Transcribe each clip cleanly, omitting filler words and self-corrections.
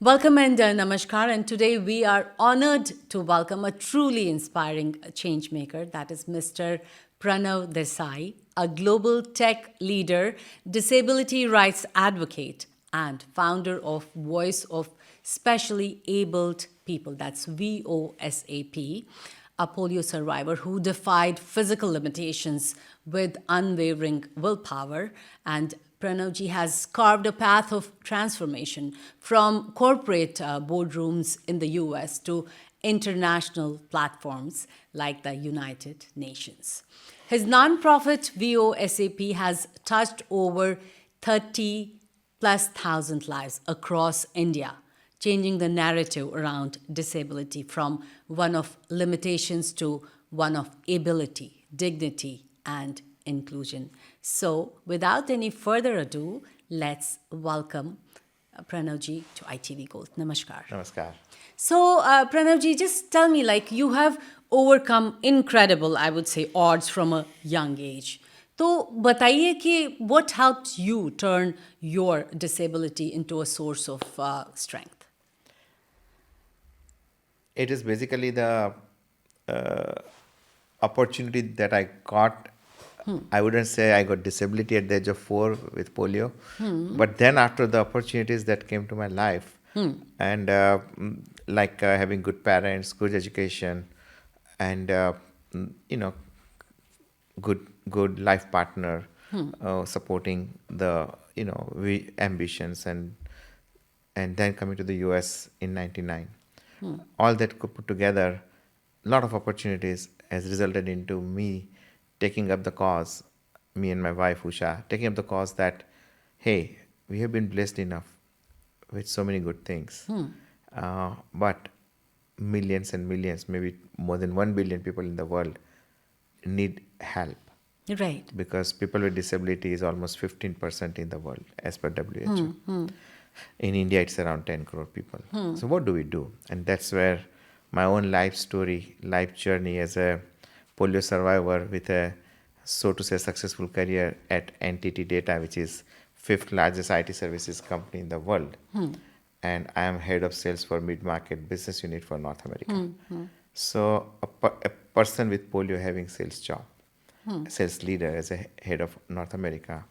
Welcome and namaskar. And today we are honored to welcome a truly inspiring change maker, that is Mr. Pranav Desai, a global tech leader, disability rights advocate, and founder of Voice of Specially Abled People, that's VOSAP, a polio survivor who defied physical limitations with unwavering willpower. And Pranavji has carved a path of transformation from corporate boardrooms in the US to international platforms like the United Nations. His nonprofit VOSAP has touched over 30 plus thousand lives across India, changing the narrative around disability from one of limitations to one of ability, dignity, and inclusion. So, without any further ado, let's welcome Pranavji to ITV Gold. Namaskar. Namaskar. So, Pranavji, just tell me, like, you have overcome incredible, I would say, odds from a young age. तो बताइए कि what helped you turn your disability into a source of strength? It is basically the uh, opportunity that I got. I wouldn't say I got disability at the age of 4 with polio, but then after the opportunities that came to my life, and like having good parents, good education, and you know, good life partner, supporting the ambitions, and then coming to the US in '99. All that put together, a lot of opportunities has resulted into me taking up the cause, me and my wife Usha, taking up the cause that, hey, we have been blessed enough with so many good things, but millions and millions, maybe more than 1 billion people in the world need help Right. because people with disability is almost 15% in the world as per WHO. In India, it's around 10 crore people. So what do we do? And that's where my own life story, life journey as a polio survivor with a, so to say, successful career at NTT Data, which is fifth largest IT services company in the world. And I am head of sales for mid-market business unit for North America. So a person with polio having sales job, sales leader as a head of North America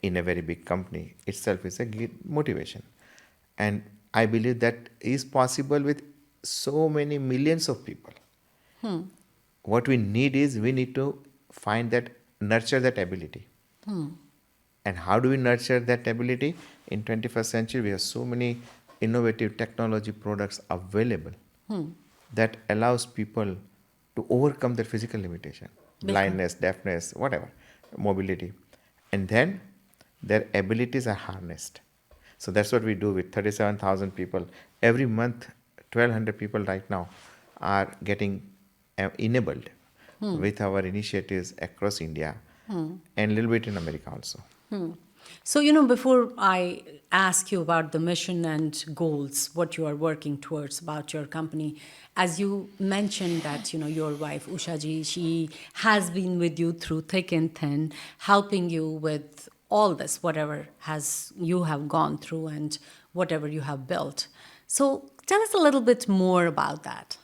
in a very big company itself is a great motivation. And I believe that is possible with so many millions of people. What we need is we need to find that, nurture that ability. And how do we nurture that ability? In 21st century, we have so many innovative technology products available that allows people to overcome their physical limitation, blindness, deafness, whatever, mobility. And then their abilities are harnessed. So that's what we do with 37,000 people. Every month, 1,200 people right now are getting enabled with our initiatives across India and a little bit in America also. So, before I ask you about the mission and goals, what you are working towards about your company, as you mentioned that, your wife, Usha ji, she has been with you through thick and thin, helping you with all this, whatever has you have gone through and whatever you have built. So, tell us a little bit more about that.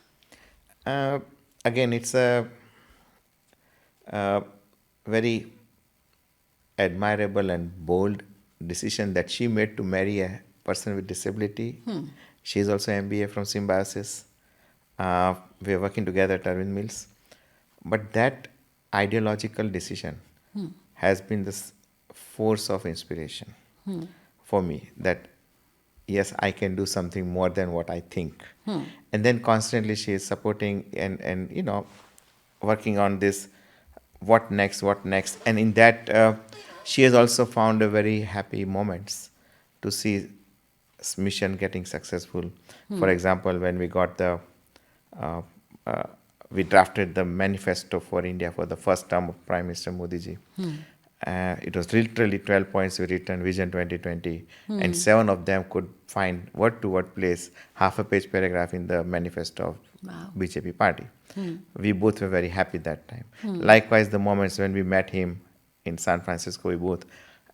Uh, Again, it's a very admirable and bold decision that she made to marry a person with disability. She is also MBA from Symbiosis. We are working together at Arvind Mills. But that ideological decision has been this force of inspiration for me that yes, I can do something more than what I think. And then constantly she is supporting and working on this, what next. And in that, she has also found a very happy moments to see mission getting successful. For example, when we got uh, uh, we drafted the manifesto for India for the first term of Prime Minister Modi ji. It was literally 12 points we written, Vision 2020, and 7 of them could find word to word place, half a page paragraph in the manifesto of Wow. BJP party. We both were very happy that time. Likewise, the moments when we met him in San Francisco, we both,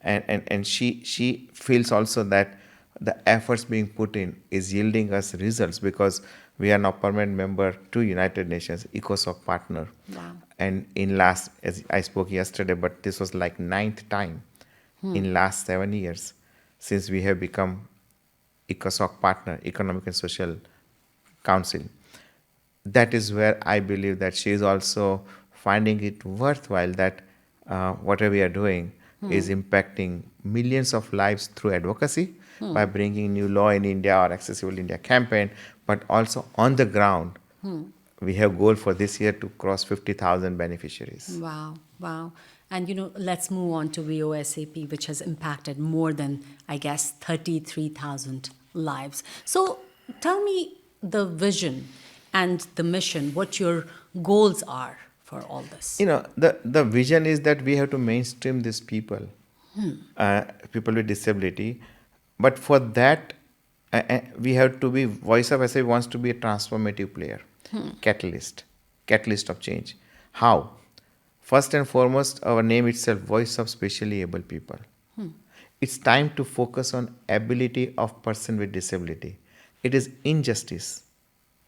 and she feels also that the efforts being put in is yielding us results, because we are now permanent member to United Nations ECOSOC partner. Wow. And in last, as I spoke yesterday, but this was like 9th time in last 7 years since we have become ECOSOC partner, Economic and Social Council. That is where I believe that she is also finding it worthwhile that whatever we are doing is impacting millions of lives through advocacy by bringing new law in India or Accessible India campaign, but also on the ground. We have goal for this year to cross 50,000 beneficiaries. Wow, wow. And let's move on to VOSAP, which has impacted more than, I guess, 33,000 lives. So tell me the vision and the mission, what your goals are for all this. The vision is that we have to mainstream these people, people with disability. But for that, we have to be, VOSAP SA wants to be a transformative player, catalyst of change. How? First and foremost, our name itself, Voice of Specially Able People. It's time to focus on ability of person with disability. It is injustice,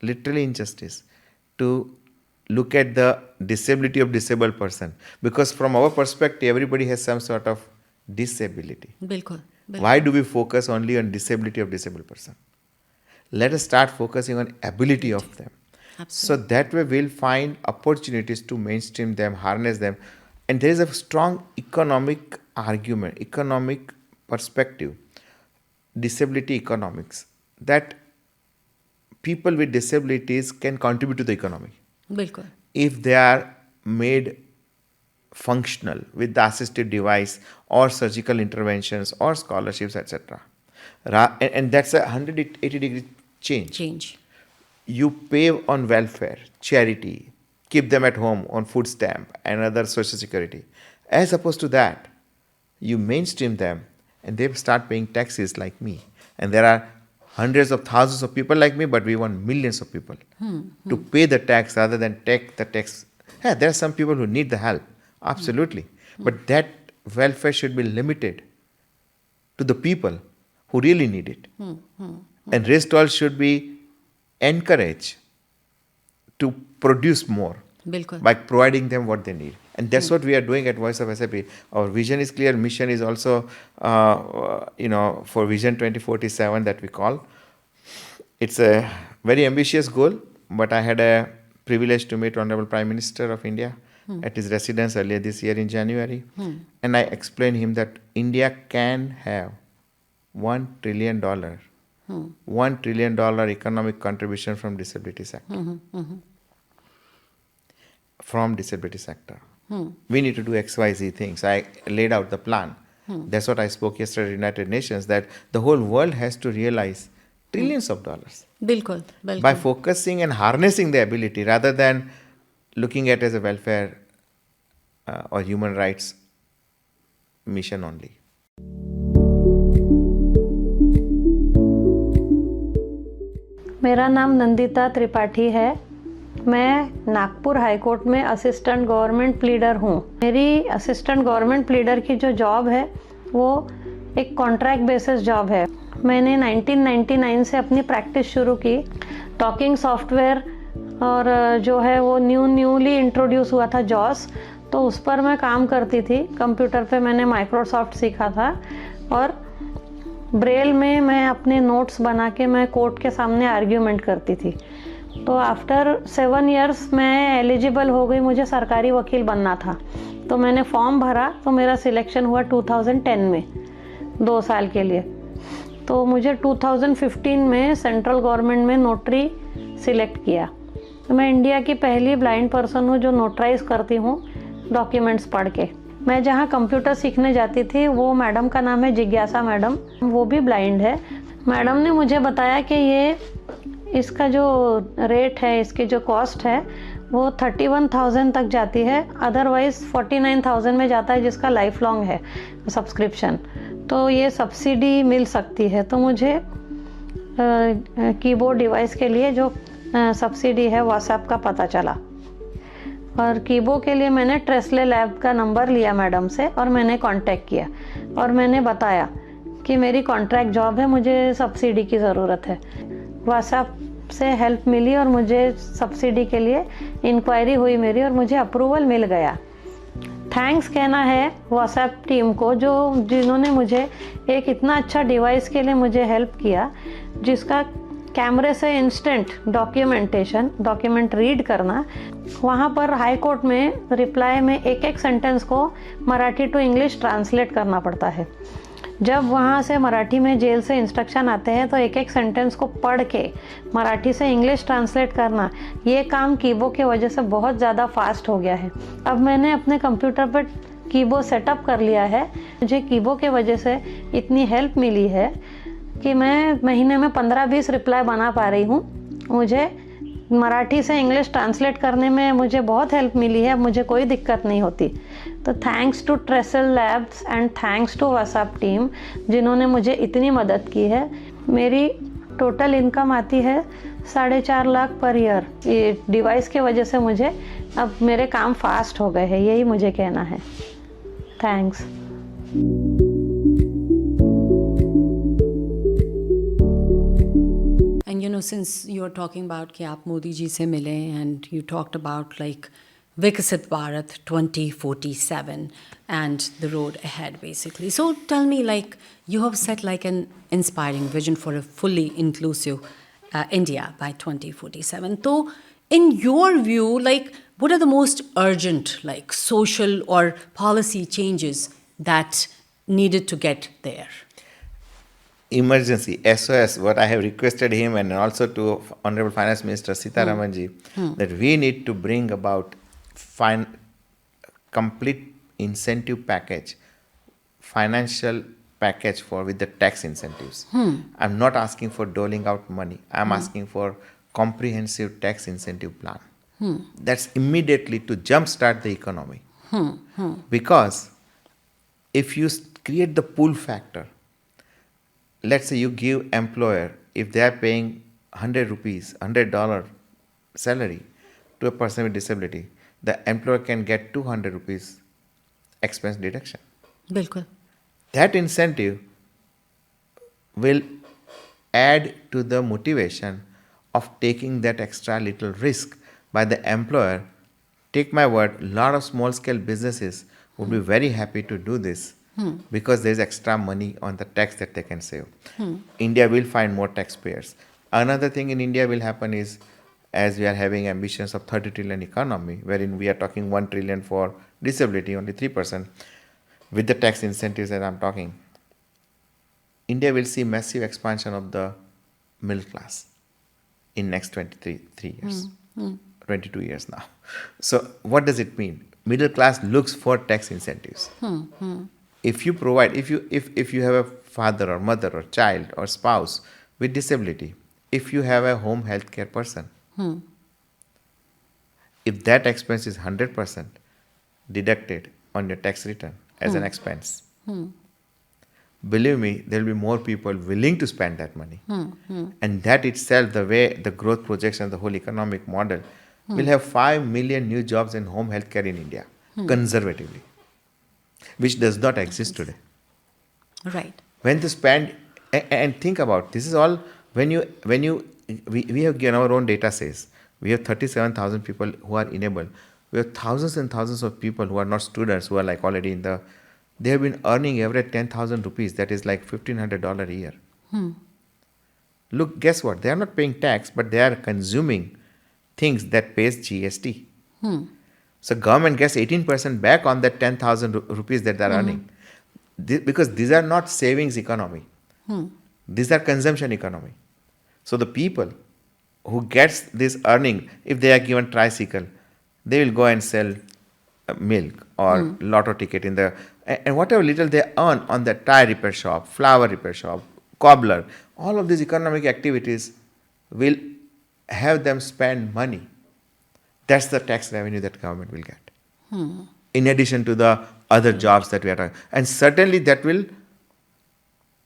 literally injustice, to look at the disability of disabled person, because from our perspective, everybody has some sort of disability. Bilkul. Why do we focus only on disability of disabled person? Let us start focusing on ability of them. Absolutely. So that way we'll find opportunities to mainstream them, harness them. And there is a strong economic argument, economic perspective, disability economics, that people with disabilities can contribute to the economy. Bilkul. If they are made functional with the assisted device or surgical interventions or scholarships, etc. And that's a 180-degree change. You pay on welfare, charity, keep them at home on food stamp and other social security. As opposed to that, you mainstream them and they start paying taxes like me. And there are hundreds of thousands of people like me, but we want millions of people to pay the tax rather than take the tax. Yeah, there are some people who need the help, absolutely. But that welfare should be limited to the people who really need it. And rest all should be encouraged to produce more by providing them what they need. And that's what we are doing at Voice of SAP. Our vision is clear. Mission is also, for Vision 2047 that we call. It's a very ambitious goal, but I had a privilege to meet Honorable Prime Minister of India at his residence earlier this year in January. And I explained him that India can have $1 trillion, $1 trillion economic contribution from disability sector. From disability sector. We need to do XYZ things. I laid out the plan. That's what I spoke yesterday at United Nations, that the whole world has to realize trillions of dollars. Bilkul. By focusing and harnessing the ability rather than looking at it as a welfare or human rights mission only. मेरा नाम नंदिता त्रिपाठी है। मैं Nagpur high court में assistant government pleader हूँ। मेरी assistant government pleader की जो job है वो एक कॉन्ट्रैक्ट बेसिस जॉब है। मैंने 1999 से अपनी प्रैक्टिस शुरू की। टॉकिंग सॉफ्टवेयर और जो है वो न्यूली इंट्रोड्यूस हुआ था जॉस, तो उस पर मैं काम करती थी। कंप्यूटर पे मैंने माइक्रोसॉफ्ट सीखा था और ब्रेल में मैं अपने नोट्स बना के मैं कोर्ट के सामने आर्ग्यूमेंट करती थी। तो आफ्टर 7 इयर्स मैं एलिजिबल हो गई, मुझे सरकारी वकील बनना था। तो मैंने फॉर्म भरा तो मेरा सिलेक्शन हुआ 2010 में 2 साल के लिए। तो मुझे 2015 में सेंट्रल गवर्नमेंट में नोटरी सिलेक्ट किया। तो मैं इंडिया की पहली ब्लाइंड पर्सन हूँ जो नोटराइज करती हूँ डॉक्यूमेंट्स पढ़ के। मैं जहाँ कंप्यूटर सीखने जाती थी वो मैडम का नाम है जिज्ञासा मैडम, वो भी ब्लाइंड है। मैडम ने मुझे बताया कि ये इसका जो रेट है, इसकी जो कॉस्ट है वो 31,000 तक जाती है, अदरवाइज़ 49,000 में जाता है जिसका लाइफ लॉन्ग है सब्सक्रिप्शन। तो ये सब्सिडी मिल सकती है। तो मुझे कीबोर्ड डिवाइस के लिए जो सब्सिडी है वॉसएप का पता चला और कीबो के लिए मैंने ट्रेसले लैब का नंबर लिया मैडम से और मैंने कांटेक्ट किया और मैंने बताया कि मेरी कॉन्ट्रैक्ट जॉब है, मुझे सब्सिडी की ज़रूरत है। वासाप से हेल्प मिली और मुझे सब्सिडी के लिए इंक्वायरी हुई मेरी और मुझे अप्रूवल मिल गया। थैंक्स कहना है वॉसएप टीम को जिन्होंने मुझे एक इतना अच्छा डिवाइस के लिए मुझे हेल्प किया, जिसका कैमरे से इंस्टेंट डॉक्यूमेंट रीड करना। वहाँ पर हाई कोर्ट में रिप्लाई में एक एक सेंटेंस को मराठी टू इंग्लिश ट्रांसलेट करना पड़ता है। जब वहाँ से मराठी में जेल से इंस्ट्रक्शन आते हैं तो एक एक सेंटेंस को पढ़ के मराठी से इंग्लिश ट्रांसलेट करना, ये काम कीबोर्ड की वजह से बहुत ज़्यादा फास्ट हो गया है। अब मैंने अपने कंप्यूटर पर कीबोर्ड सेटअप कर लिया है। मुझे कीबोर्ड के वजह से इतनी हेल्प मिली है कि मैं महीने में 15-20 रिप्लाई बना पा रही हूँ। मुझे मराठी से इंग्लिश ट्रांसलेट करने में मुझे बहुत हेल्प मिली है, अब मुझे कोई दिक्कत नहीं होती। तो thanks to Trestle Labs and thanks to VOSAP team जिन्होंने मुझे इतनी मदद की है। मेरी टोटल इनकम आती है 4.5 लाख पर ईयर। ये डिवाइस के वजह से मुझे अब मेरे काम फास्ट हो गए हैं, यही मुझे कहना है। Thanks. And since you're talking about कि आप मोदी जी से मिले and you talked about like Viksit Bharat 2047 and the road ahead basically. So tell me, like, you have set like an inspiring vision for a fully inclusive India by 2047. So in your view, like, what are the most urgent like social or policy changes that needed to get there? Emergency, SOS, what I have requested him and also to Honorable Finance Minister Sitaramanji, that we need to bring about complete incentive package, financial package with the tax incentives. I'm not asking for doling out money. I'm asking for comprehensive tax incentive plan. That's immediately to jumpstart the economy. Because if you create the pull factor, let's say you give employer, if they are paying 100 rupees, $100 salary to a person with disability, the employer can get 200 rupees expense deduction. Bilkul. That incentive will add to the motivation of taking that extra little risk by the employer. Take my word, a lot of small scale businesses would be very happy to do this. Because there is extra money on the tax that they can save. India will find more taxpayers. Another thing in India will happen is, as we are having ambitions of 30 trillion economy, wherein we are talking 1 trillion for disability, only 3%, with the tax incentives that I'm talking, India will see massive expansion of the middle class in next 23 years, 22 years now. So what does it mean? Middle class looks for tax incentives. If you provide, if you have a father or mother or child or spouse with disability, if you have a home healthcare person, if that expense is 100% deducted on your tax return as an expense, believe me, there will be more people willing to spend that money. And that itself, the way the growth projection, the whole economic model, will have 5 million new jobs in home healthcare in India, conservatively, which does not exist today. Right. When to spend, and think about, this is all, we have given our own data says, we have 37,000 people who are enabled. We have thousands and thousands of people who are not students, who are like already in the, they have been earning every 10,000 rupees, that is like $1,500 a year. Look, guess what? They are not paying tax, but they are consuming things that pays GST. So government gets 18% back on that 10,000 rupees that they are earning. Because these are not savings economy. These are consumption economy. So the people who gets this earning, if they are given tricycle, they will go and sell milk or lotto ticket in the, and whatever little they earn on the tire repair shop, flower repair shop, cobbler, all of these economic activities will have them spend money. That's the tax revenue that government will get. In addition to the other jobs that we are talking. And certainly that will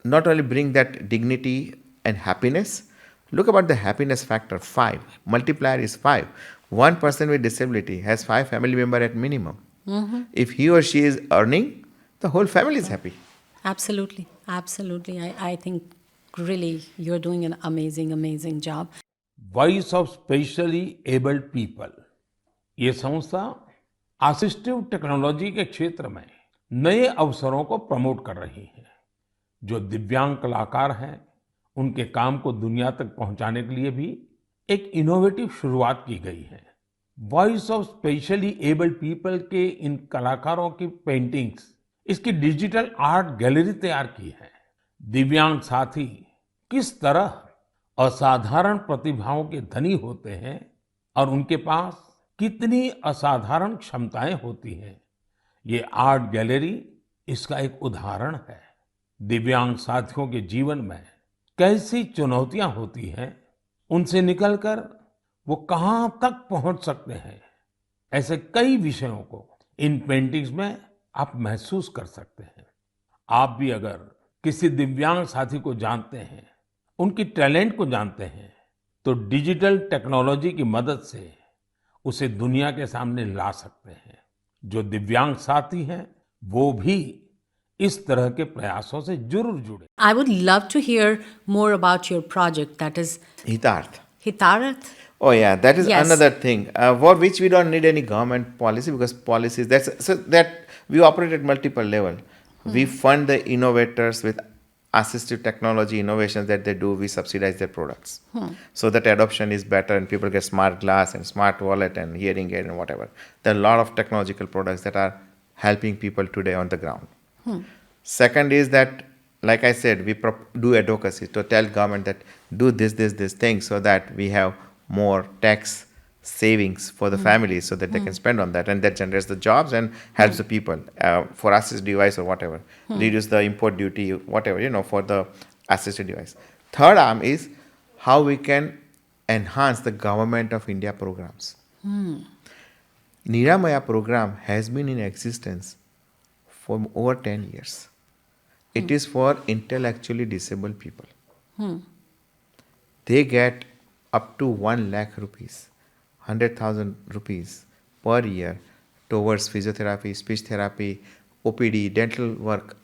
not only bring that dignity and happiness. Look about the happiness factor, 5. Multiplier is 5. One person with disability has 5 family members at minimum. If he or she is earning, the whole family is happy. Absolutely. Absolutely. I think really you're doing an amazing, amazing job. Voice of specially abled people, ये संस्था assistive technology के क्षेत्र में नए अवसरों को promote कर रही है। जो दिव्यांग कलाकार हैं, उनके काम को दुनिया तक पहुंचाने के लिए भी एक इनोवेटिव शुरुआत की गई है। Voice of specially abled people के इन कलाकारों की पेंटिंग्स, इसकी डिजिटल आर्ट गैलरी तैयार की है। दिव्यांग साथी किस तरह असाधारण प्रतिभाओं के धनी होते हैं और उनके पास कितनी असाधारण क्षमताएं होती हैं, ये आर्ट गैलरी इसका एक उदाहरण है। दिव्यांग साथियों के जीवन में कैसी चुनौतियां होती हैं, उनसे निकलकर वो कहां तक पहुंच सकते हैं, ऐसे कई विषयों को इन पेंटिंग्स में आप महसूस कर सकते हैं। आप भी अगर किसी दिव्यांग साथी को जानते हैं, उनकी टैलेंट को जानते हैं, तो डिजिटल टेक्नोलॉजी की मदद से उसे दुनिया के सामने ला सकते हैं। जो दिव्यांग साथी हैं, वो भी इस तरह के प्रयासों से जरूर जुड़े। I would love to hear more about your project, that is Hitarth. Hitarat. Oh yeah, that is Yes. another thing. For which we don't need any government policy, because policies that we operate at multiple level. We fund the innovators with assistive technology innovations that they do. We subsidize their products, so that adoption is better and people get smart glass and smart wallet and hearing aid and whatever. There are a lot of technological products that are helping people today on the ground. Second is that, like I said, we do advocacy to tell government that do this thing, so that we have more tax savings for the families, so that they can spend on that, and that generates the jobs and helps the people for assisted device or whatever, reduce the import duty, whatever, for the assisted device. Third arm is how we can enhance the government of India programs. Niramaya program has been in existence for over 10 years. It is for intellectually disabled people. They get up to 1 lakh rupees, 100,000 rupees per year towards physiotherapy, speech therapy, OPD, dental work,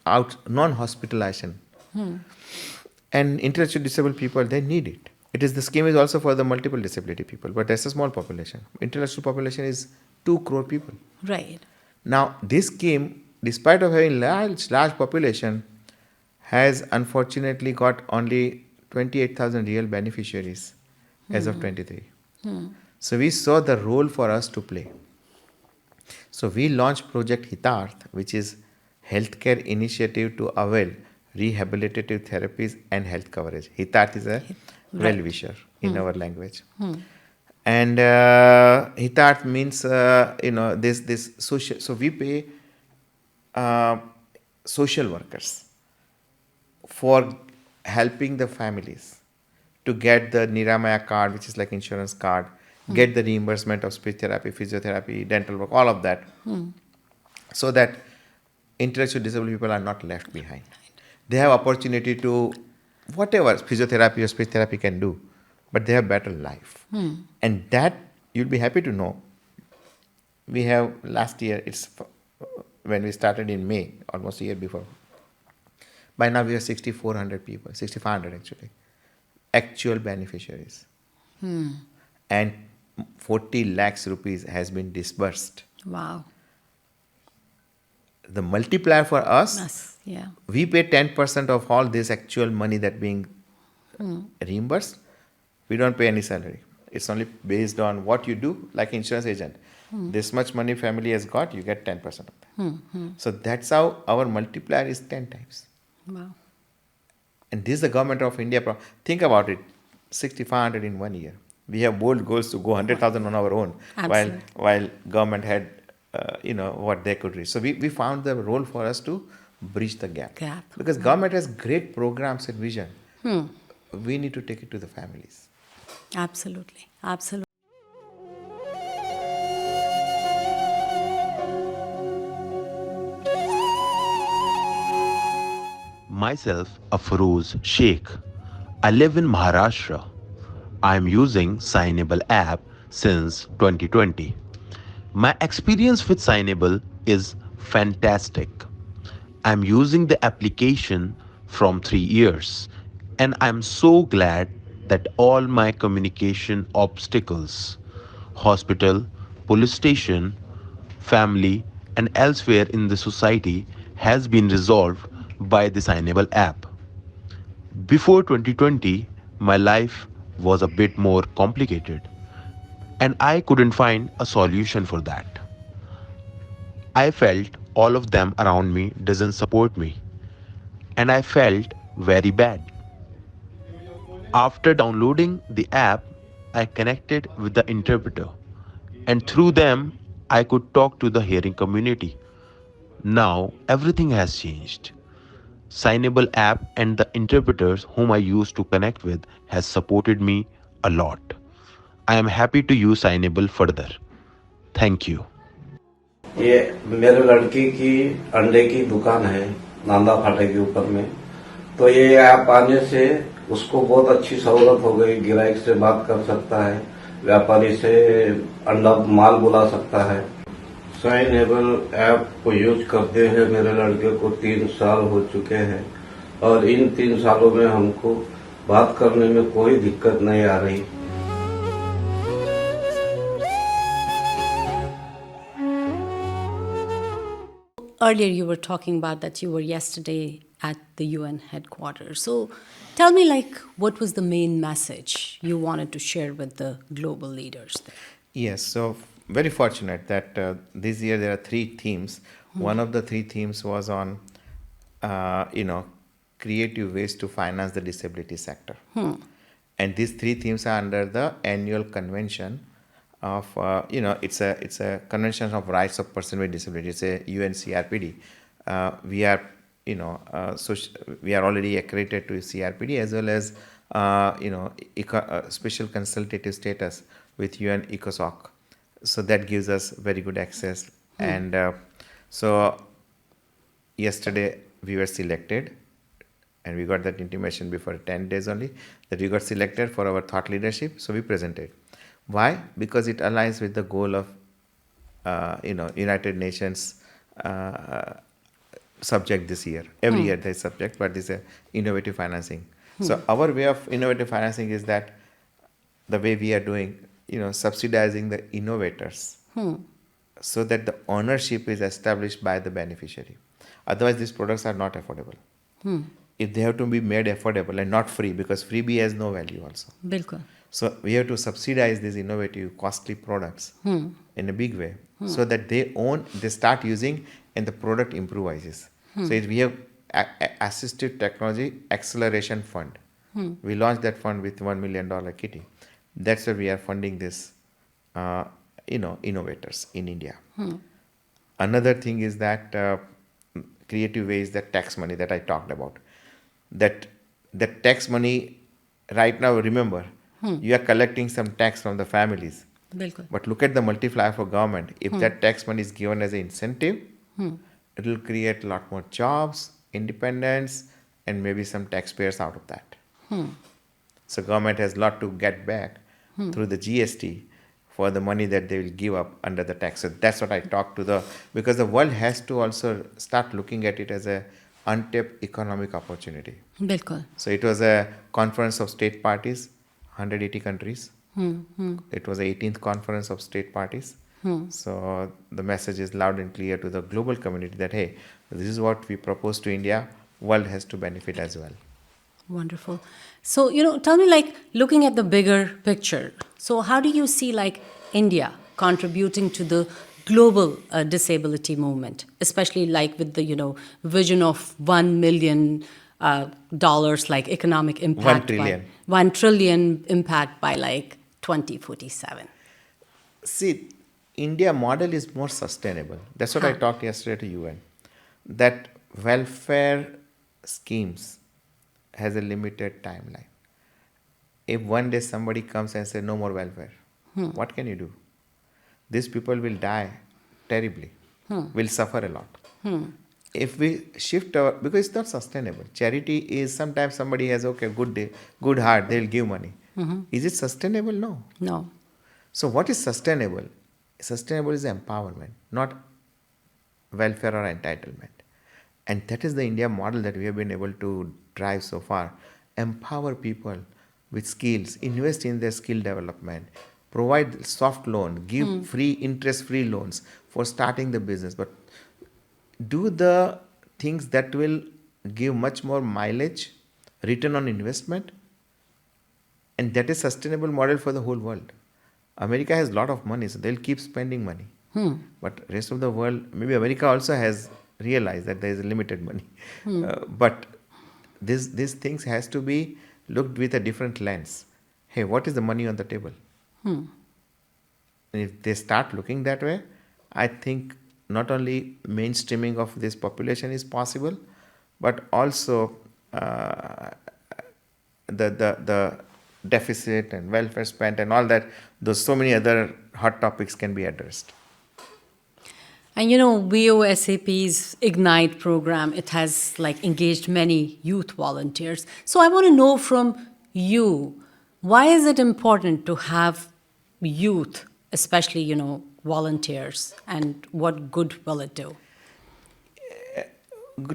non-hospitalization. And intellectually disabled people, they need it. The scheme is also for the multiple disability people, but that's a small population. Intellectual population is 2 crore people. Right. Now, this scheme, despite of having large population, has unfortunately got only 28,000 real beneficiaries as of 23. So we saw the role for us to play. So we launched Project Hitarth, which is healthcare initiative to avail rehabilitative therapies and health coverage. Hitarth is a well-wisher in our language. And Hitarth means, this social. So we pay social workers for helping the families to get the Niramaya card, which is like insurance card, get the reimbursement of speech therapy, physiotherapy, dental work, all of that, so that intellectually disabled people are not left behind. They have opportunity to whatever physiotherapy or speech therapy can do, but they have better life. And that, you'll be happy to know, we have last year, when we started in May, almost a year before, by now we have 6,400 people, 6,500 actually, actual beneficiaries. And 40 lakhs rupees has been disbursed. Wow. The multiplier for us, Yes. Yeah. we pay 10% of all this actual money that being reimbursed. We don't pay any salary. It's only based on what you do, like insurance agent. This much money family has got, you get 10% of that. So that's how our multiplier is 10 times. Wow. And this is the government of India. Think about it, 6,500 in 1 year. We have bold goals to go 100,000 on our own, while government had, what they could reach. So we found the role for us to bridge the gap. Because government has great programs and vision. We need to take it to the families. Absolutely. Absolutely. Myself, Afroz Sheikh. I live in Maharashtra. I am using Signable app since 2020. My experience with Signable is fantastic. I'm using the application from 3 years, and I'm so glad that all my communication obstacles, hospital, police station, family, and elsewhere in the society, has been resolved by the signable app. Before 2020, my life was a bit more complicated, and I couldn't find a solution for that. I felt all of them around me doesn't support me, and I felt very bad. After downloading the app, I connected with the interpreter, and through them, I could talk to the hearing community. Now, everything has changed. Signable app and the interpreters whom I used to connect with has supported me a lot. I am happy to use Signable further. Thank you. ये मेरे लड़की की अंडे की दुकान है नांदा फाटे के ऊपर में। तो ये ऐप आने से उसको बहुत अच्छी सहूलत हो गई। ग्राहक से बात कर सकता है, व्यापारी से अंडा माल बुला सकता है। साइनेबल ऐप को यूज करते हुए मेरे लड़के को 3 साल हो चुके हैं और इन 3 सालों में हमको बात करने में कोई दिक्कत नहीं आ रही। Earlier, you were talking about that you were yesterday at the UN headquarters. So, tell me, like, what was the main message you wanted to share with the global leaders there? Yes, so very fortunate that this year there are 3 themes. One of the 3 themes was on, creative ways to finance the disability sector. And these 3 themes are under the annual convention of, it's a convention of rights of person with disability. It's a UNCRPD. We are, we are already accredited to CRPD as well as, special consultative status with UN ECOSOC. So that gives us very good access. And so yesterday we were selected, and we got that intimation before 10 days only that we got selected for our thought leadership. So we presented. Why? Because it aligns with the goal of, United Nations subject this year. Every year there is subject, but this is innovative financing. So our way of innovative financing is that the way we are doing, subsidizing the innovators so that the ownership is established by the beneficiary. Otherwise, these products are not affordable. If they have to be made affordable and not free, because freebie has no value also. Bilkul. So we have to subsidize these innovative, costly products in a big way so that they start using and the product improvises. So we have Assistive Technology Acceleration Fund. We launched that fund with $1 million kitty. That's where we are funding this, innovators in India. Another thing is that creative ways, that tax money that I talked about. That tax money right now, remember, you are collecting some tax from the families. Bilkul. But look at the multiplier for government. If that tax money is given as an incentive, it will create a lot more jobs, independence, and maybe some taxpayers out of that. So government has a lot to get back through the GST for the money that they will give up under the tax. So that's what I talked to because the world has to also start looking at it as a untapped economic opportunity. Bilkul. So it was a conference of state parties, 180 countries. It was the 18th conference of state parties. So the message is loud and clear to the global community that, hey, this is what we propose to India. World has to benefit as well. Wonderful. So, tell me, like, looking at the bigger picture, so how do you see, like, India contributing to the global disability movement, especially, like, with the, vision of $1 million like economic impact? 1 trillion. 1 trillion impact by, like, 2047. See, India model is more sustainable. That's what I talked yesterday to UN. That welfare schemes has a limited timeline. If one day somebody comes and says no more welfare, what can you do? These people will die terribly, will suffer a lot. If we shift because it's not sustainable. Charity is sometimes somebody has, good day, good heart, they'll give money. Is it sustainable? No. No. So what is sustainable? Sustainable is empowerment, not welfare or entitlement. And that is the India model that we have been able to drive so far. Empower people with skills, invest in their skill development, provide soft loan, give free interest-free loans for starting the business, but do the things that will give much more mileage, return on investment, and that is sustainable model for the whole world. America has a lot of money, so they'll keep spending money. But rest of the world, maybe America also has realized that there is limited money. But these things has to be looked with a different lens. Hey, what is the money on the table? And if they start looking that way, I think not only mainstreaming of this population is possible, but also the deficit and welfare spent and all that, those so many other hot topics can be addressed. And you know, VOSAP's Ignite program, it has like engaged many youth volunteers. So I want to know from you, why is it important to have youth, especially, you know, volunteers, and what good will it do?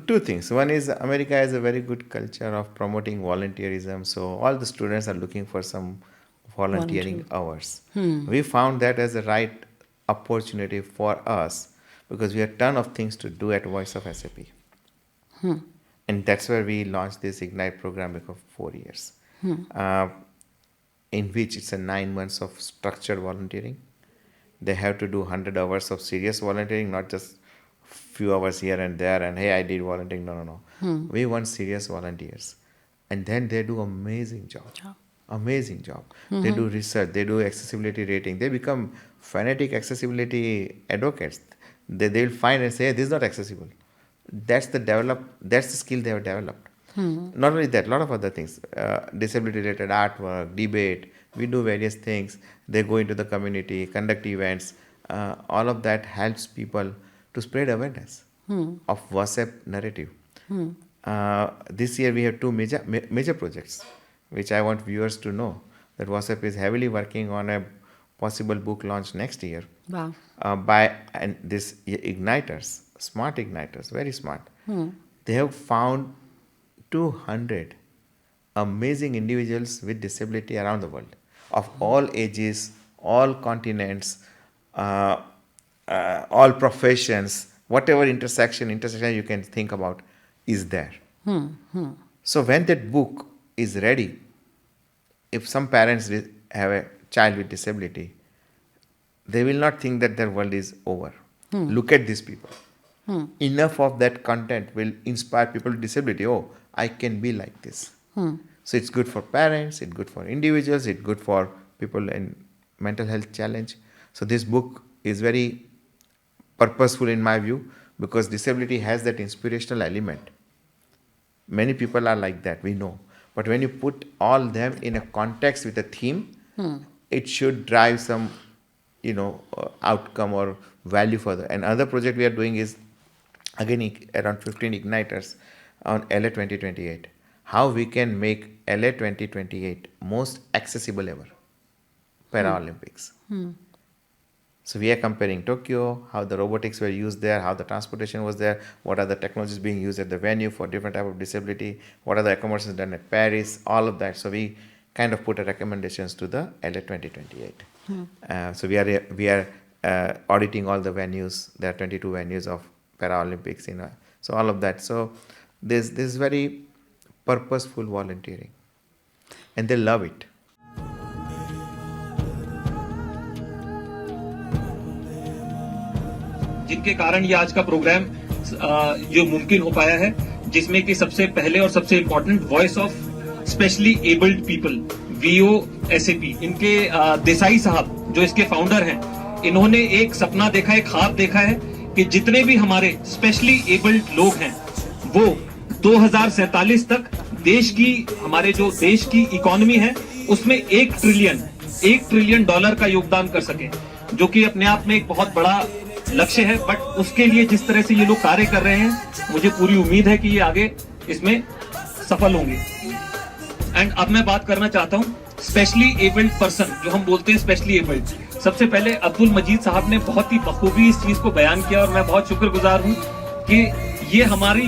Two things. One is America has a very good culture of promoting volunteerism. So all the students are looking for some volunteering hours. We found that as a right opportunity for us because we have a ton of things to do at Voice of SAP. And that's where we launched this Ignite program for 4 years, in which it's a 9 months of structured volunteering. They have to do 100 hours of serious volunteering, not just few hours here and there and hey, I did volunteering. No. We want serious volunteers. And then they do amazing job. Amazing job. They do research, they do accessibility rating. They become fanatic accessibility advocates. They will find and say, hey, this is not accessible. That's the skill they have developed. Not only that, a lot of other things. Disability related artwork, debate. We do various things. They go into the community, conduct events. All of that helps people to spread awareness of VOSAP narrative. This year we have two major projects, which I want viewers to know that VOSAP is heavily working on a possible book launch next year. Wow. And this igniters, smart igniters, very smart. They have found 200 amazing individuals with disability around the world, of all ages, all continents, all professions, whatever intersection you can think about is there. So when that book is ready, if some parents have a child with disability, they will not think that their world is over. Look at these people. Enough of that content will inspire people with disability. Oh, I can be like this. So it's good for parents, it's good for individuals, it's good for people in mental health challenge. So this book is very purposeful in my view because disability has that inspirational element. Many people are like that, we know. But when you put all them in a context with a theme, it should drive some, outcome or value further. Another project we are doing is, again, around 15 igniters on LA 2028. How we can make LA 2028 most accessible ever, Paralympics. So we are comparing Tokyo, how the robotics were used there, how the transportation was there, what are the technologies being used at the venue for different type of disability, what are the accommodations done at Paris, all of that. So we kind of put recommendations to the LA 2028. So we are auditing all the venues. There are 22 venues of Paralympics. So all of that. So this is very purposeful volunteering, and they love it. जिनके कारण ये आज का programme जो मुमकिन हो पाया है, जिसमें कि सबसे पहले और सबसे important voice of specially abled people VOSAP, इनके देसाई साहब जो इसके फाउंडर हैं, इन्होंने एक सपना देखा है, ख्वाब देखा है कि जितने भी हमारे स्पेशली एबल्ड लोग हैं वो 2047 तक हमारे जो देश की इकोनॉमी है उसमें $1 ट्रिलियन का योगदान कर सके, जो कि अपने आप में एक बहुत बड़ा लक्ष्य है। बट उसके लिए जिस तरह से ये लोग कार्य कर रहे हैं, मुझे पूरी उम्मीद है कि ये आगे इसमें सफल होंगे। एंड अब मैं बात करना चाहता हूँ स्पेशली एबल्ड पर्सन, जो हम बोलते हैं स्पेशली एबल्ड। सबसे पहले अब्दुल मजीद साहब ने बहुत ही बखूबी इस चीज को बयान किया और मैं बहुत शुक्रगुजार हूँ कि ये हमारी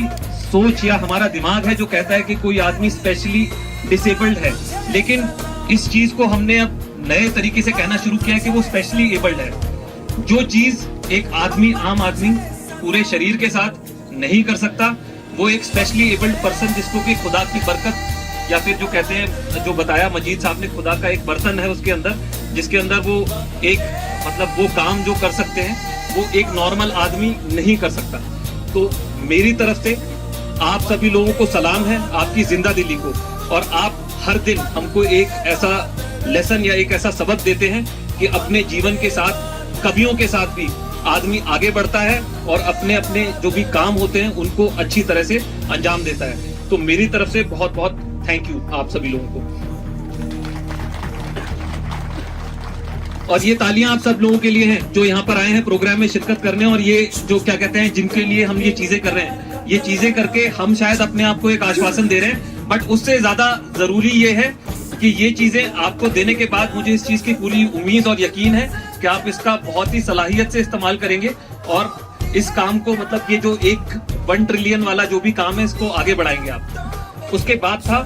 सोच या हमारा दिमाग है जो कहता है कि कोई आदमी स्पेशली डिसेबल्ड है, लेकिन इस चीज को हमने अब नए तरीके से कहना शुरू किया है कि वो स्पेशली एबल्ड है। जो चीज एक आदमी, आम आदमी पूरे शरीर के साथ नहीं कर सकता, वो एक स्पेशली एबल्ड पर्सन, जिसको कि खुदा की बरकत या फिर जो कहते हैं, जो बताया मजीद साहब ने, खुदा का एक बर्तन है उसके अंदर, जिसके अंदर वो एक मतलब वो काम जो कर सकते हैं वो एक नॉर्मल आदमी नहीं कर सकता। तो मेरी तरफ से आप सभी लोगों को सलाम है आपकी जिंदा दिली को, और आप हर दिन हमको एक ऐसा लेसन या एक ऐसा सबक देते हैं कि अपने जीवन के साथ, कवियों के साथ भी आदमी आगे बढ़ता है और अपने अपने जो भी काम होते हैं उनको अच्छी तरह से अंजाम देता है। तो मेरी तरफ से बहुत बहुत थैंक यू आप सभी लोगों को। और ये तालियां आप सब लोगों के लिए हैं जो यहाँ पर आए हैं प्रोग्राम में शिरकत करने, और ये जो क्या कहते हैं, जिनके लिए हम ये चीजें कर रहे हैं, ये चीजें करके हम शायद अपने आप को एक आश्वासन दे रहे हैं, बट उससे ज्यादा जरूरी ये है कि ये चीजें आपको देने के बाद मुझे इस चीज की पूरी उम्मीद और यकीन है कि आप इसका बहुत ही सलाहियत से इस्तेमाल करेंगे और इस काम को, मतलब ये जो 1 ट्रिलियन वाला जो भी काम है, इसको आगे बढ़ाएंगे आप। उसके बाद था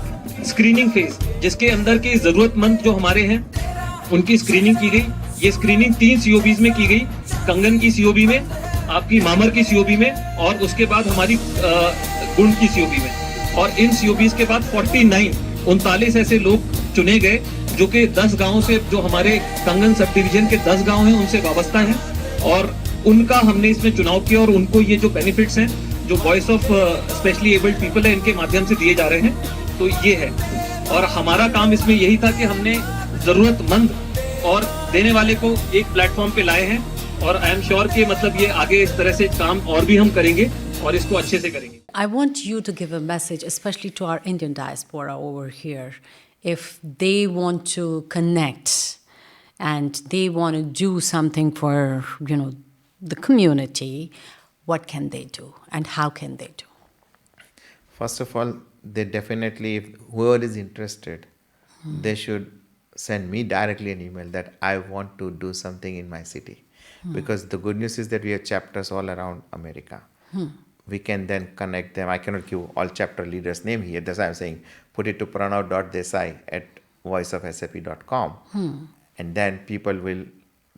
स्क्रीनिंग फेज, जिसके अंदर के जरूरतमंद जो हमारे हैं उनकी स्क्रीनिंग की गई। ये स्क्रीनिंग 3 सीओबीज में की गई, कंगन की सीओबी में, आपकी मामर की सीओबी में, और उसके बाद हमारी गुंड की सीओबी में। और इन सीओबीज के बाद 39 ऐसे लोग चुने गए जो कि 10 गांवों से, जो हमारे कंगन सब डिवीजन के 10 गांव हैं उनसे वाबस्ता हैं, और उनका हमने इसमें चुनाव किया, और उनको ये जो बेनिफिट्स हैं जो voice of specially abled people है इनके माध्यम से दिए जा रहे हैं। तो ये है, और हमारा काम इसमें यही था कि हमने जरूरतमंद और देने वाले को एक प्लेटफॉर्म पे लाए हैं, और आई एम श्योर कि मतलब ये आगे इस तरह से काम और भी हम करेंगे और इसको अच्छे से करेंगे। I want you to give a message, especially to our Indian diaspora over here. If they want to connect and they want to do something for, the community, what can they do and how can they do? First of all, they definitely, if whoever is interested, they should send me directly an email that I want to do something in my city. Because the good news is that we have chapters all around America. We can then connect them. I cannot give all chapter leaders' name here. That's why I'm saying put it to pranav.desai at voiceofsap.com. And then people will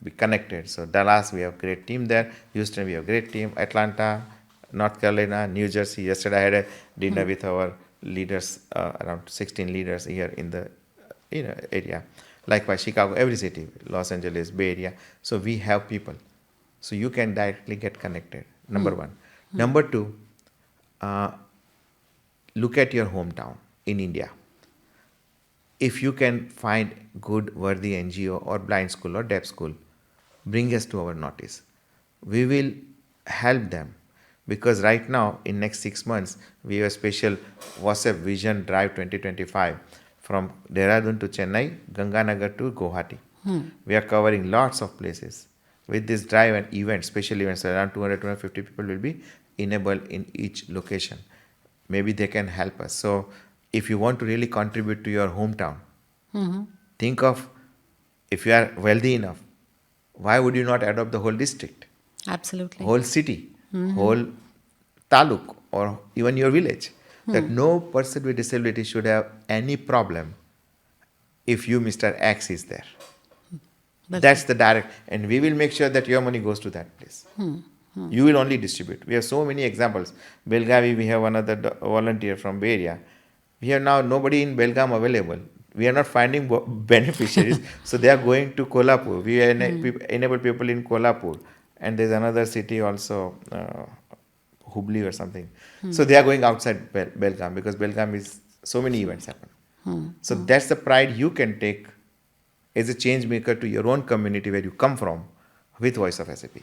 be connected. So Dallas, we have a great team there. Houston, we have a great team. Atlanta, North Carolina, New Jersey. Yesterday I had a dinner with our leaders, around 16 leaders here in the area. Likewise, Chicago, every city, Los Angeles, Bay Area. So we have people. So you can directly get connected, number one. Number two, look at your hometown in India. If you can find good, worthy NGO or blind school or deaf school, bring us to our notice. We will help them. Because right now, in next 6 months, we have a special VOSAP Vision Drive 2025 from Dehradun to Chennai, Ganganagar to Guwahati. We are covering lots of places. With this drive and events, special events, around 200-250 people will be enabled in each location. Maybe they can help us. So if you want to really contribute to your hometown, think of, if you are wealthy enough, why would you not adopt the whole district? Absolutely. Whole city, whole taluk, or even your village. That no person with disability should have any problem if you, Mr. X, is there. That's the direct, and we will make sure that your money goes to that place. You will only distribute. We have so many examples. Belgavi, we have another volunteer from Bay Area. We have now nobody in Belgaum available. We are not finding beneficiaries, so they are going to Kolhapur. We enable people in Kolhapur, and there's another city also, Hubli or something. So they are going outside Belgaum, because Belgaum is so many events happen. So that's the pride you can take as a change maker to your own community where you come from with Voice of SAP.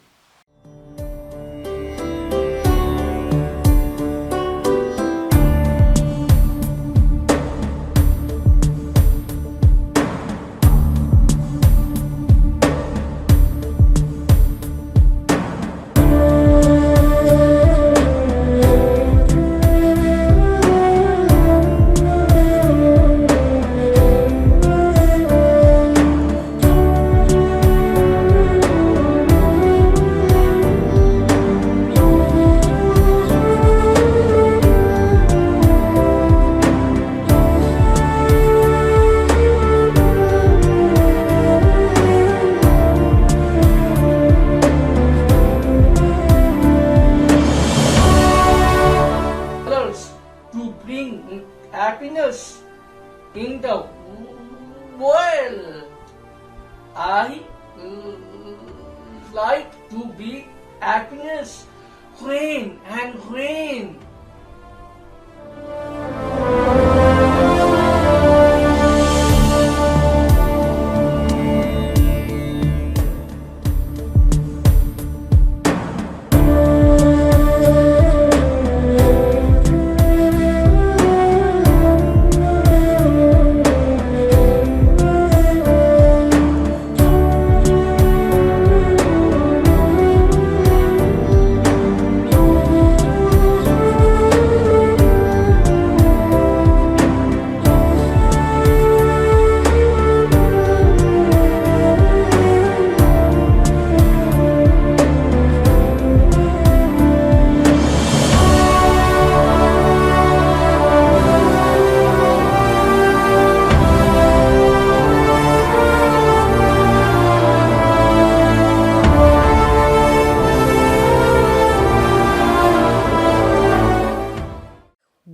happiness in the world. I like to be happiness, rain and rain.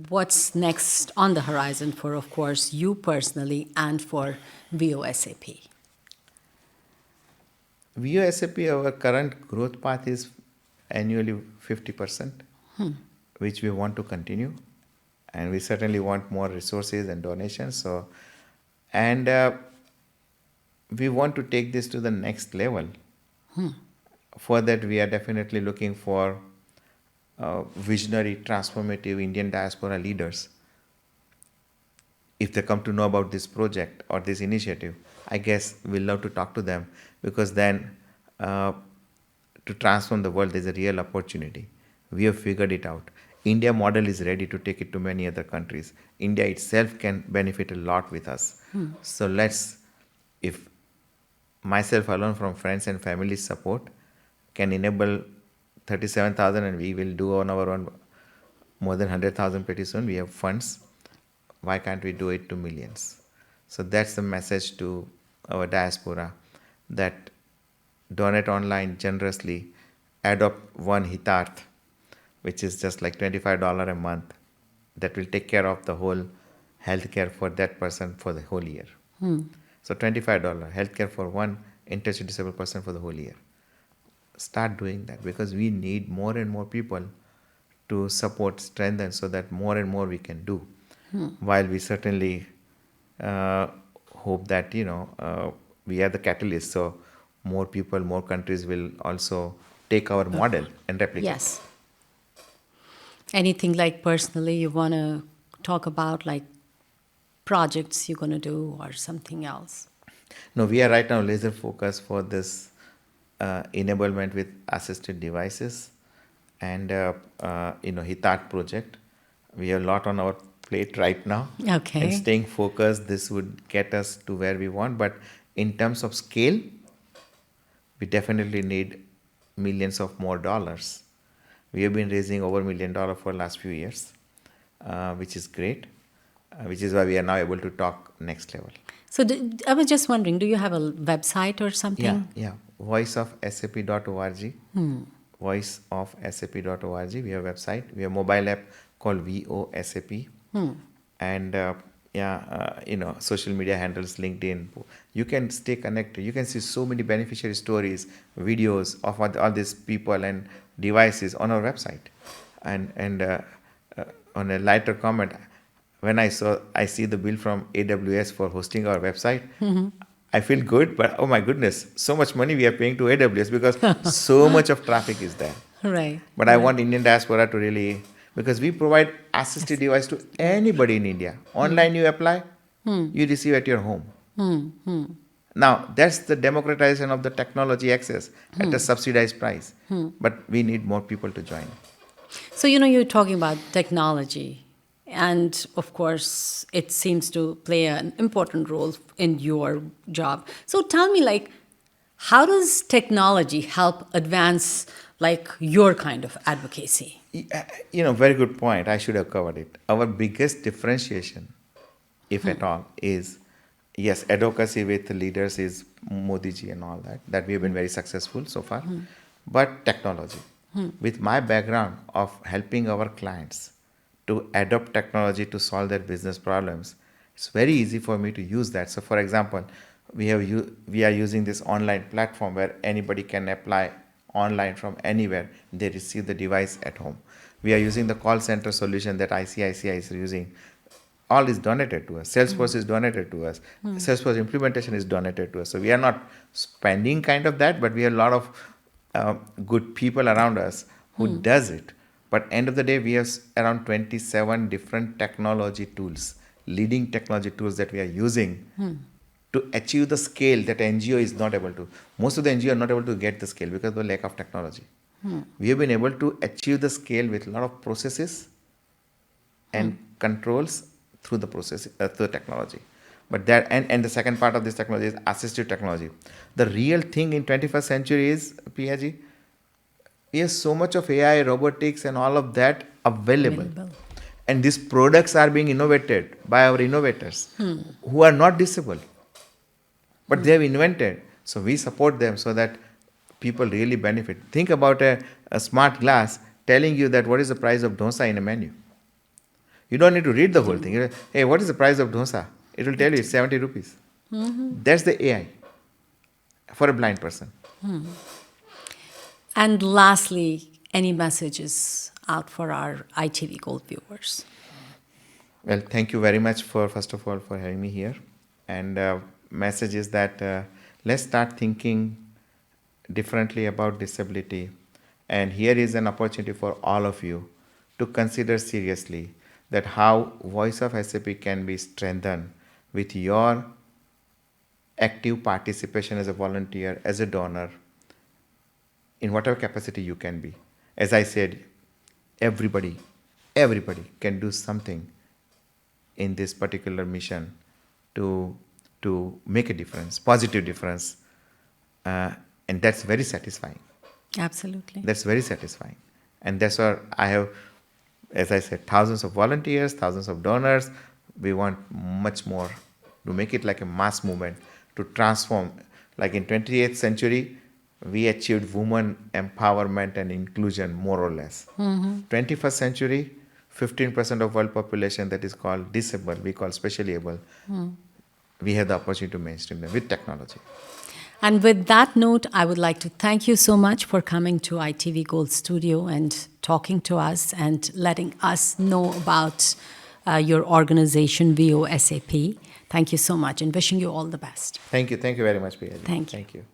What's next on the horizon for, of course, you personally and for VOSAP? VOSAP, our current growth path is annually 50%, which we want to continue. And we certainly want more resources and donations. So, and we want to take this to the next level. For that, we are definitely looking for visionary, transformative Indian diaspora leaders. If they come to know about this project or this initiative, I guess we'll love to talk to them, because then to transform the world, there's a real opportunity. We have figured it out. India model is ready to take it to many other countries. India itself can benefit a lot with us. So let's, if myself alone from friends and family support can enable 37,000, and we will do on our own more than 100,000 pretty soon. We have funds. Why can't we do it to millions? So that's the message to our diaspora, that donate online generously, adopt one Hitarth, which is just like $25 a month. That will take care of the whole healthcare for that person for the whole year. So $25 healthcare for one intellectually disabled person for the whole year. Start doing that, because we need more and more people to support, strengthen, so that more and more we can do. While we certainly hope that we are the catalyst, so more people, more countries will also take our model and replicate. Yes. Anything like personally you want to talk about, like projects you're going to do or something else? No, we are right now laser focused for this enablement with assisted devices and Hitat project. We have a lot on our plate right now. Okay. And staying focused, this would get us to where we want. But in terms of scale, we definitely need millions of more dollars. We have been raising over $1 million for the last few years, which is great, which is why we are now able to talk next level. So I was just wondering, do you have a website or something? Yeah. voiceofsap.org. Voiceofsap.org. We have a website. We have a mobile app called VOSAP. And social media handles, LinkedIn. You can stay connected. You can see so many beneficiary stories, videos of all these people and devices on our website. And on a lighter comment, when I see the bill from AWS for hosting our website, I feel good, but oh my goodness, so much money we are paying to AWS because so much of traffic is there. Right. But I want Indian diaspora to really, because we provide assisted device to anybody in India. Online you apply, you receive at your home. Now, that's the democratization of the technology access at a subsidized price. But we need more people to join. So, you're talking about technology. And of course, it seems to play an important role in your job. So tell me, how does technology help advance, your kind of advocacy? Very good point. I should have covered it. Our biggest differentiation, if at all, is, yes, advocacy with leaders is Modi ji and all that we have been very successful so far. But technology. With my background of helping our clients to adopt technology to solve their business problems, it's very easy for me to use that. So, for example, we are using this online platform where anybody can apply online from anywhere. They receive the device at home. We are using the call center solution that ICICI is using. All is donated to us. Salesforce is donated to us. Salesforce implementation is donated to us. So we are not spending kind of that, but we have a lot of good people around us who does it. But end of the day, we have around 27 different technology tools, leading technology tools that we are using to achieve the scale that NGO is not able to. Most of the NGO are not able to get the scale because of the lack of technology. We have been able to achieve the scale with a lot of processes and controls through the process, through the technology. But that and the second part of this technology is assistive technology. The real thing in 21st century is, PIG, we have so much of AI, robotics and all of that available. And these products are being innovated by our innovators who are not disabled. But they have invented. So we support them so that people really benefit. Think about a smart glass telling you that what is the price of dosa in a menu. You don't need to read the whole thing. Hey, what is the price of dosa? It will tell you it's 70 rupees. That's the AI for a blind person. And lastly, any messages out for our ITV Gold viewers? Well, thank you very much first of all, for having me here. And message is that let's start thinking differently about disability. And here is an opportunity for all of you to consider seriously that how Voice of SAP can be strengthened with your active participation as a volunteer, as a donor, in whatever capacity you can be. As I said, everybody can do something in this particular mission to make a difference, positive difference. And that's very satisfying. Absolutely. That's very satisfying. And that's why I have, as I said, thousands of volunteers, thousands of donors. We want much more to make it like a mass movement to transform. Like in 28th century, we achieved women empowerment and inclusion more or less. 21st century, 15% of world population that is called disabled, we call specially able. We have the opportunity to mainstream them with technology. And with that note, I would like to thank you so much for coming to ITV Gold Studio and talking to us and letting us know about your organization, VOSAP. Thank you so much and wishing you all the best. Thank you. Thank you very much, Priya. Thank you. Thank you.